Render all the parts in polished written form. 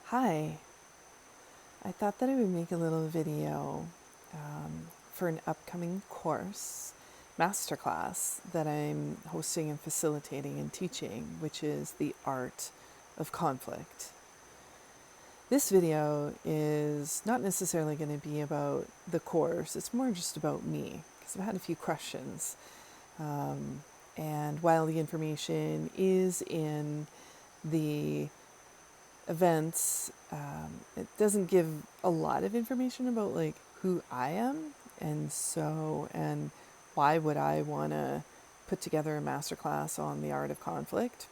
Hi, I thought that I would make a little video for an upcoming course, masterclass, that I'm hosting and facilitating and teaching, which is the Art of Conflict. This video is not necessarily going to be about the course, it's more just about me, because I've had a few questions. And while the information is in the events, it doesn't give a lot of information about like who I am, and why would I want to put together a masterclass on the art of conflict.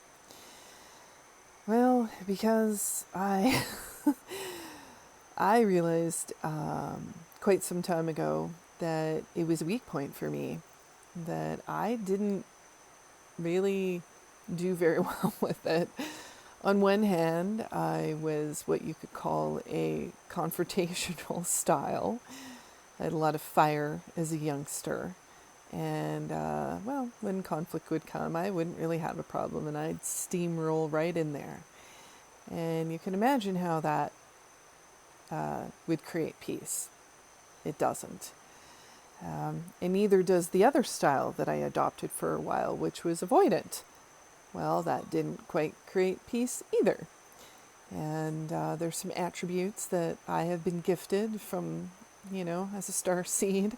Well, because I I realized quite some time ago that it was a weak point for me, that I didn't really do very well with it. On one hand, I was what you could call a confrontational style. I had a lot of fire as a youngster. And, when conflict would come, I wouldn't really have a problem and I'd steamroll right in there. And you can imagine how that would create peace. It doesn't. And neither does the other style that I adopted for a while, which was avoidant. Well, that didn't quite create peace either. And there's some attributes that I have been gifted from, as a star seed.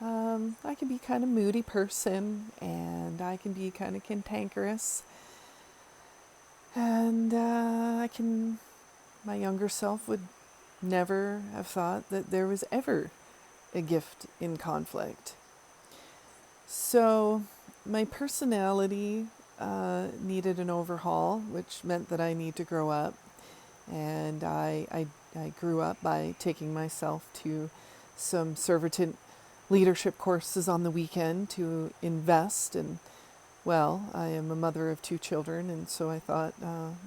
I can be kind of moody person, and I can be kind of cantankerous. And my younger self would never have thought that there was ever a gift in conflict. So my personality needed an overhaul, which meant that I need to grow up. And I grew up by taking myself to some servant leadership courses on the weekend to invest. And, well, I am a mother of 2 children, and so I thought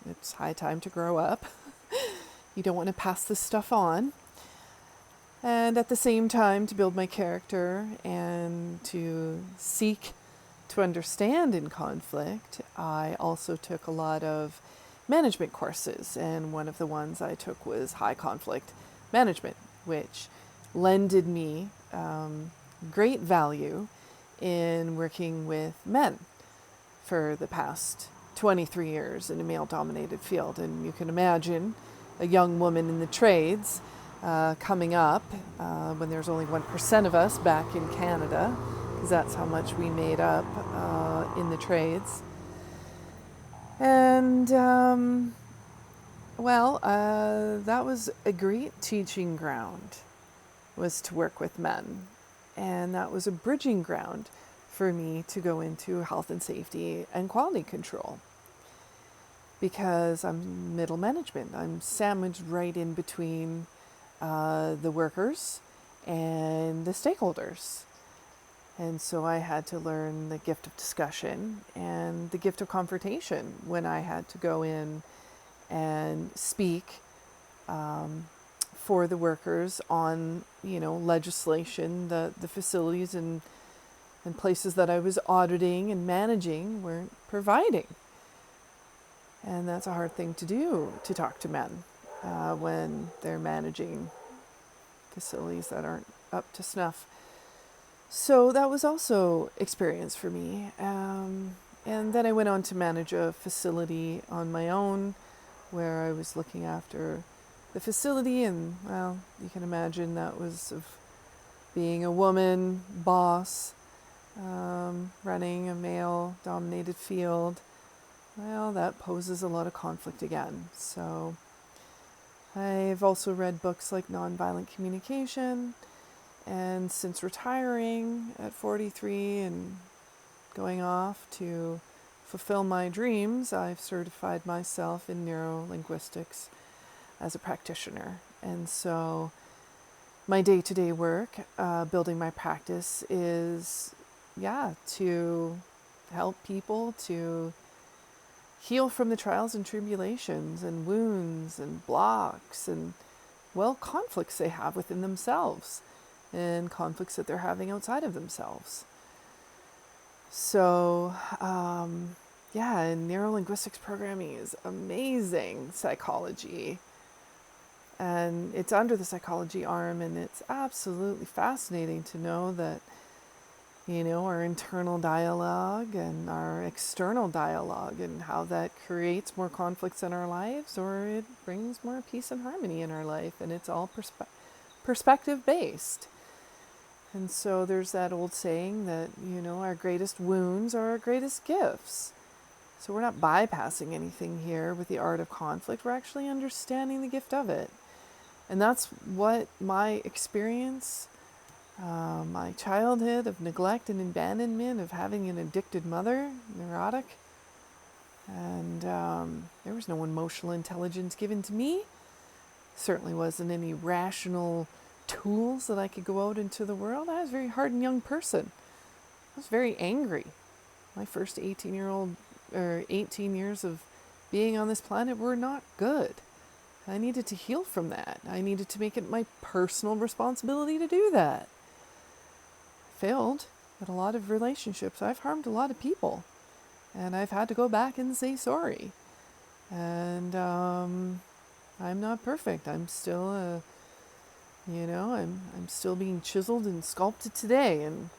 it's high time to grow up. You don't want to pass this stuff on. And at the same time, to build my character and to seek to understand in conflict, I also took a lot of management courses, and one of the ones I took was high conflict management, which lended me great value in working with men for the past 23 years in a male-dominated field. And you can imagine a young woman in the trades coming up when there's only 1% of us back in Canada, because that's how much we made up in the trades. And, that was a great teaching ground, was to work with men. And that was a bridging ground for me to go into health and safety and quality control. Because I'm middle management. I'm sandwiched right in between the workers and the stakeholders. And so I had to learn the gift of discussion and the gift of confrontation when I had to go in and speak for the workers on, legislation, the facilities and places that I was auditing and managing weren't providing. And that's a hard thing to do, to talk to men when they're managing facilities that aren't up to snuff. So that was also experience for me. And then I went on to manage a facility on my own, where I was looking after the facility. And, well, you can imagine that was of being a woman, boss, running a male-dominated field. Well, that poses a lot of conflict again. So I've also read books like Nonviolent Communication. And since retiring at 43 and going off to fulfill my dreams, I've certified myself in neurolinguistics as a practitioner. And so my day-to-day work, building my practice, is, to help people to heal from the trials and tribulations and wounds and blocks and, conflicts they have within themselves, and conflicts that they're having outside of themselves. So, and neurolinguistics programming is amazing psychology. And it's under the psychology arm, and it's absolutely fascinating to know that, our internal dialogue and our external dialogue, and how that creates more conflicts in our lives, or it brings more peace and harmony in our life. And it's all perspective based. And so there's that old saying that, our greatest wounds are our greatest gifts. So we're not bypassing anything here with the art of conflict. We're actually understanding the gift of it. And that's what my experience, my childhood of neglect and abandonment, of having an addicted mother, neurotic, and there was no emotional intelligence given to me. Certainly wasn't any rational tools that I could go out into the world. I was a very hardened young person. I was very angry. My first 18 years of being on this planet were not good. I needed to heal from that. I needed to make it my personal responsibility to do that. Failed at a lot of relationships. I've harmed a lot of people, and I've had to go back and say sorry. And I'm not perfect. I'm still I'm still being chiseled and sculpted today, and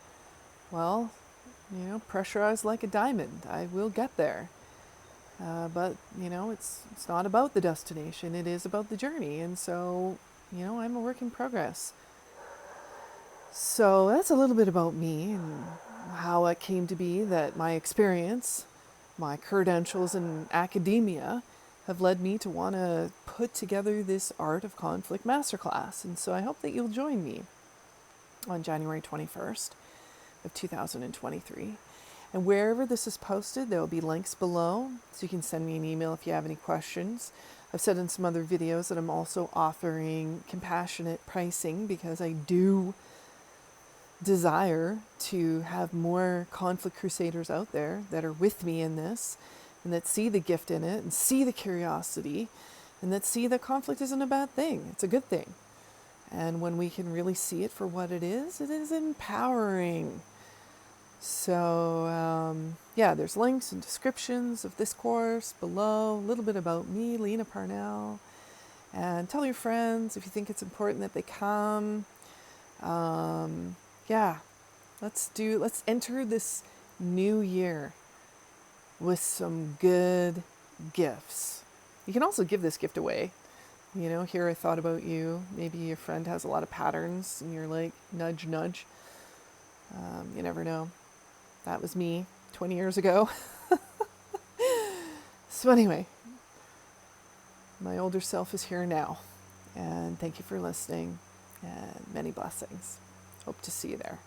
pressurized like a diamond. I will get there. But it's not about the destination. It is about the journey. And so, I'm a work in progress. So that's a little bit about me and how it came to be that my experience, my credentials in academia, have led me to want to put together this Art of Conflict MasterClass. And so I hope that you'll join me on January 21st of 2023. And wherever this is posted, there will be links below, so you can send me an email if you have any questions. I've said in some other videos that I'm also offering compassionate pricing, because I do desire to have more conflict crusaders out there that are with me in this, and that see the gift in it, and see the curiosity, and that see that conflict isn't a bad thing. It's a good thing. And when we can really see it for what it is empowering. So, there's links and descriptions of this course below, a little bit about me, Lena Parnell, and tell your friends if you think it's important that they come. Let's enter this new year with some good gifts. You can also give this gift away. Here I thought about you. Maybe your friend has a lot of patterns and you're like, nudge, nudge. You never know. That was me 20 years ago. So anyway, my older self is here now. And thank you for listening, and many blessings. Hope to see you there.